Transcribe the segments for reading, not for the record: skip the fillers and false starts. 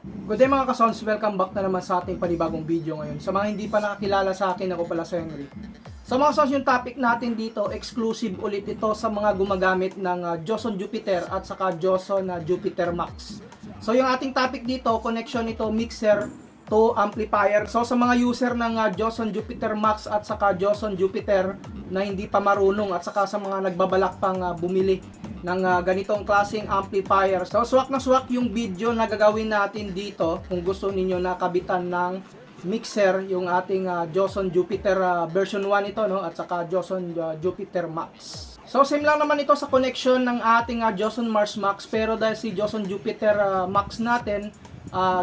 Good day mga ka-sounds, welcome back na naman sa ating panibagong video ngayon. Sa mga hindi pa nakakilala sa akin, ako pala si Henry. Sa mga sounds, yung topic natin dito, exclusive ulit ito sa mga gumagamit ng Joson Jupiter at saka Joson Jupiter Max. So yung ating topic dito, connection ito mixer to amplifier. So sa mga user ng Joson Jupiter Max at saka Joson Jupiter na hindi pa marunong at saka sa mga nagbabalak pang bumili ng ganitong klaseng amplifier. So swak na swak yung video na gagawin natin dito kung gusto ninyo na kabitan ng mixer yung ating Joson Jupiter version 1 ito, no, at saka Joson Jupiter Max. So same lang naman ito sa connection ng ating Joson Mars Max, pero dahil si Joson Jupiter Max natin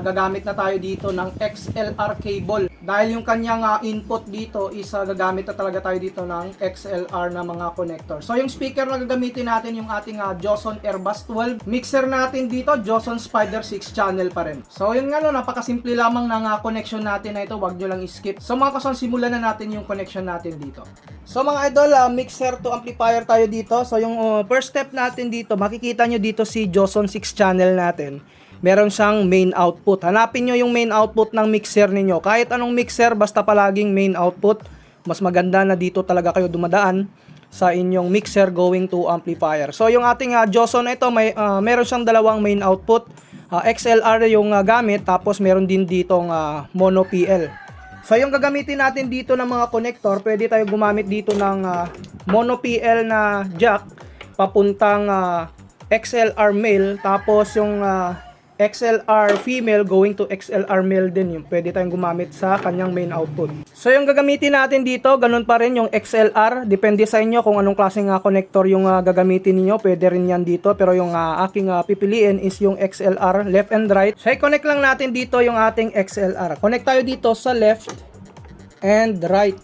gagamit na tayo dito ng XLR cable. Dahil yung kanyang input dito is gagamit na talaga tayo dito ng XLR na mga connector. So yung speaker na gagamitin natin yung ating Joson Airbus 12. Mixer natin dito, Joson Spider 6 channel pa rin. So yun nga, no, napakasimple lamang ng connection natin na ito. Huwag nyo lang skip. So mga kason, simulan na natin yung connection natin dito. So mga idol, mixer to amplifier tayo dito. So yung first step natin dito, makikita nyo dito si Joson 6 channel natin. Meron siyang main output. Hanapin nyo yung main output ng mixer ninyo. Kahit anong mixer, basta palaging main output. Mas maganda na dito talaga kayo dumadaan sa inyong mixer going to amplifier. So yung ating Joson na ito, meron siyang dalawang main output. XLR yung gamit, tapos meron din ditong mono PL. So yung gagamitin natin dito ng mga connector, pwede tayo gumamit dito ng mono PL na jack papuntang XLR male, tapos yung XLR female going to XLR male din, yung pwede tayong gumamit sa kanyang main output. So yung gagamitin natin dito, ganun pa rin yung XLR, depende sa inyo kung anong klaseng connector yung gagamitin niyo, pwede rin yan dito, pero yung aking pipiliin is yung XLR left and right. So i-connect lang natin dito yung ating XLR. Connect tayo dito sa left and right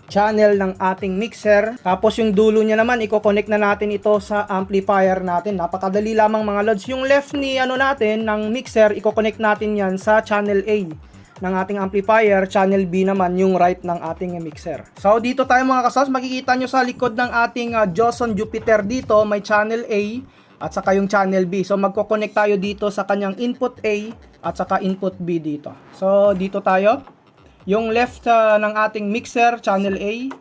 channel ng ating mixer. Tapos yung dulo niya naman, i-connect na natin ito sa amplifier natin. Napakadali lamang mga lods. Yung left ni natin ng mixer, i-connect natin yan sa channel A ng ating amplifier. Channel B naman yung right ng ating mixer. So dito tayo mga kasas, makikita nyo sa likod ng ating Joson Jupiter dito, may channel A at saka yung channel B. So magko-connect tayo dito sa kanyang input A at saka input B dito. So dito tayo. Yung left ng ating mixer, channel A.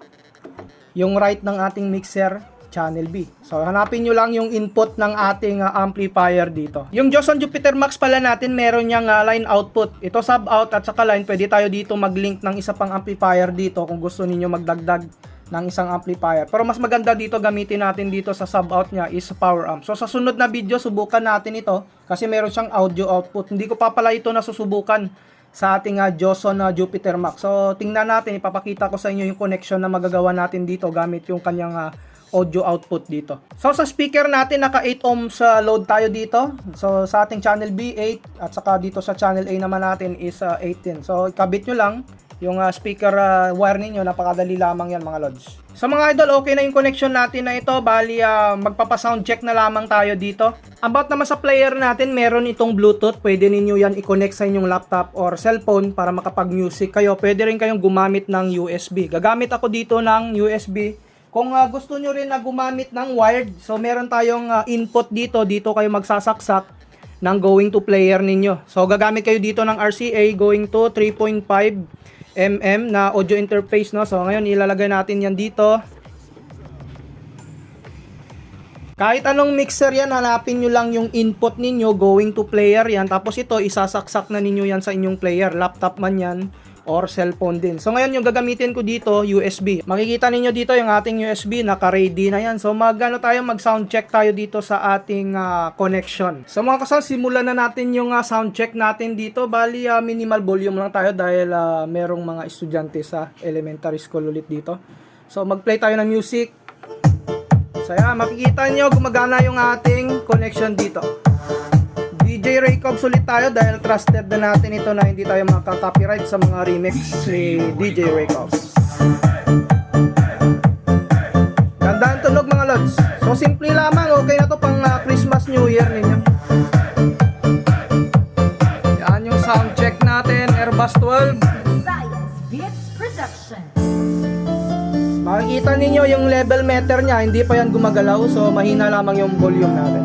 Yung right ng ating mixer, channel B. So, hanapin nyo lang yung input ng ating amplifier dito. Yung Joson Jupiter Max pala natin, meron niyang line output. Ito sub-out at saka line. Pwede tayo dito mag-link ng isa pang amplifier dito kung gusto niyo magdagdag ng isang amplifier. Pero mas maganda dito, gamitin natin dito sa sub-out niya is power amp. So, sa sunod na video, subukan natin ito kasi meron siyang audio output. Hindi ko pa pala ito nasusubukan sa ating Joson Jupiter Max. So tingnan natin, ipapakita ko sa inyo yung connection na magagawa natin dito gamit yung kanyang audio output dito. So sa speaker natin, naka 8 ohms load tayo dito. So sa ating channel B 8 at saka dito sa channel A naman natin is 18. So ikabit nyo lang yung speaker wire ninyo, napakadali lamang yan mga lods. So mga idol, okay na yung connection natin na ito. Bali magpapa-sound check na lamang tayo dito. About naman sa player natin, meron itong Bluetooth. Pwede ninyo yan i-connect sa inyong laptop or cellphone para makapag-music kayo. Pwede rin kayong gumamit ng USB. Gagamit ako dito ng USB. Kung gusto nyo rin na gumamit ng wired, so meron tayong input dito. Dito kayo magsasaksak ng going to player ninyo. So gagamit kayo dito ng RCA going to 3.5 mm na audio interface, no? So ngayon ilalagay natin yan dito. Kahit anong mixer yan, hanapin nyo lang yung input ninyo going to player yan. Tapos ito, isasaksak na ninyo yan sa inyong player. Laptop man yan or cellphone din. So ngayon yung gagamitin ko dito, USB. Makikita ninyo dito yung ating USB, naka-ready na yan. So mag-sound check tayo dito sa ating connection. So mga kasal, simulan na natin yung sound check natin dito. Bali minimal volume lang tayo dahil merong mga estudyante sa elementary school ulit dito. So mag-play tayo ng music. So yan, makikita nyo gumagana yung ating connection dito. DJ Raycobs ulit tayo dahil trusted na natin ito na hindi tayo makaka-copyright sa mga remix ni DJ Raycobs. Gandaan tunog mga lods. So simple lamang, okay na to pang Christmas New Year ninyo. Yan yung sound check natin, Airbus 12. Science Beats Production. Makikita ninyo yung level meter niya, hindi pa yan gumagalaw, so mahina lamang yung volume natin.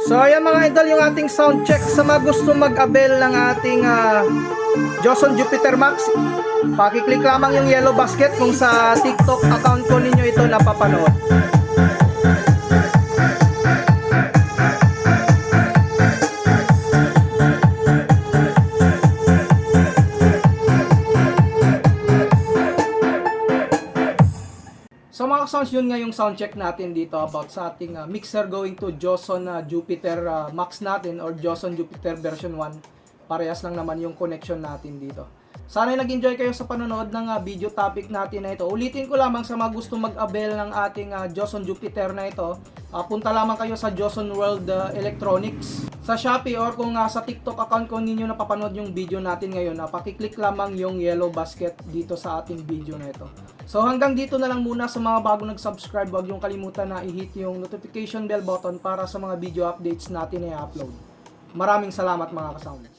So ayan mga idol, yung ating sound check. Sa mga gusto mag-avail ng ating Joson Jupiter Max, pakiclick lamang yung yellow basket kung sa TikTok account ko ninyo ito napapanood. So mga sounds, yun nga yung sound check natin dito about sa ating mixer going to Joson Jupiter Max natin or Joson Jupiter version 1. Parehas lang naman yung connection natin dito. Sana nag-enjoy kayo sa panonood ng video topic natin na ito. Ulitin ko lamang sa mga gusto mag-avail ng ating Joson Jupiter na ito. Punta lamang kayo sa Joson World Electronics sa Shopee or kung sa TikTok account ko ninyo napapanood yung video natin ngayon, pakiclick lamang yung yellow basket dito sa ating video na ito. So hanggang dito na lang muna. Sa mga bago nag-subscribe, huwag yung kalimutan na i-hit yung notification bell button para sa mga video updates natin na i-upload. Maraming salamat mga kasounds.